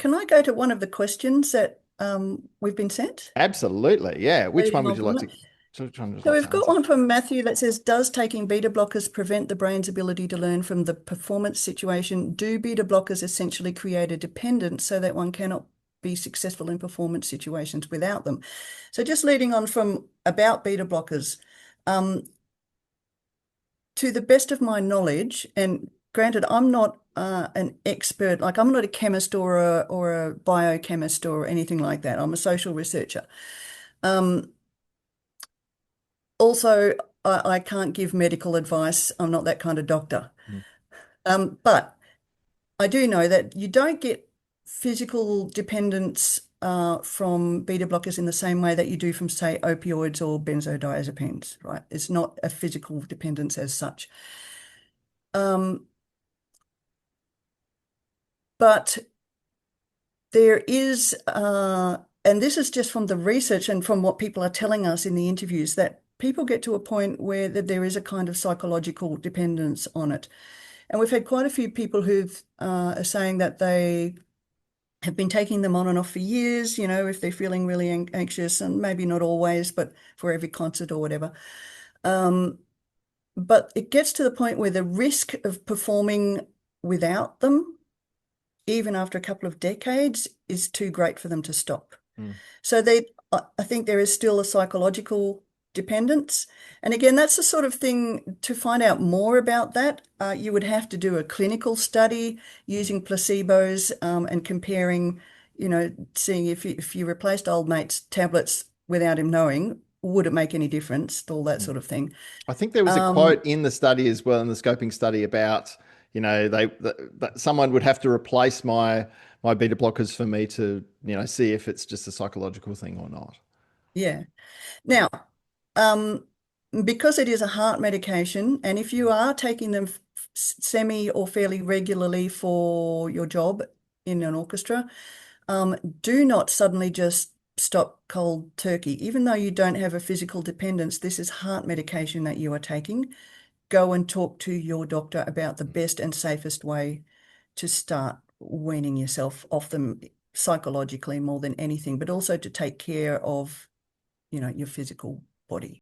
can I go to one of the questions that we've been sent? Absolutely. Yeah. Which one Leading would on you from like it. to, which one would you So like we've to got answer? one from Matthew that says, does taking beta blockers prevent the brain's ability to learn from the performance situation? Do beta blockers essentially create a dependence so that one cannot be successful in performance situations without them? So just leading on from about beta blockers, to the best of my knowledge, and granted, I'm not an expert, like I'm not a chemist or a biochemist or anything like that. I'm a social researcher. Um, Also, I can't give medical advice. I'm not that kind of doctor. Mm. But I do know that you don't get physical dependence from beta blockers in the same way that you do from, say, opioids or benzodiazepines, right? It's not a physical dependence as such. Um, but there is, and this is just from the research and from what people are telling us in the interviews, that people get to a point where that there is a kind of psychological dependence on it. And we've had quite a few people who've are saying that they have been taking them on and off for years, you know, if they're feeling really anxious, and maybe not always, but for every concert or whatever. Um, but it gets to the point where the risk of performing without them, even after a couple of decades, is too great for them to stop. Mm. So I think there is still a psychological dependence. And again, that's the sort of thing, to find out more about that, you would have to do a clinical study using placebos and comparing, you know, seeing if you replaced old mate's tablets without him knowing, would it make any difference? All that Mm. sort of thing. I think there was a Um, quote in the study as well, in the scoping study about, that someone would have to replace my beta blockers for me to, see if it's just a psychological thing or not. yeah. Now, Um, because it is a heart medication, and if you are taking them semi or fairly regularly for your job in an orchestra, do not suddenly just stop cold turkey. Even though you don't have a physical dependence, this is heart medication that you are taking. Go and talk to your doctor about the best and safest way to start weaning yourself off them psychologically more than anything, but also to take care of, you know, your physical body.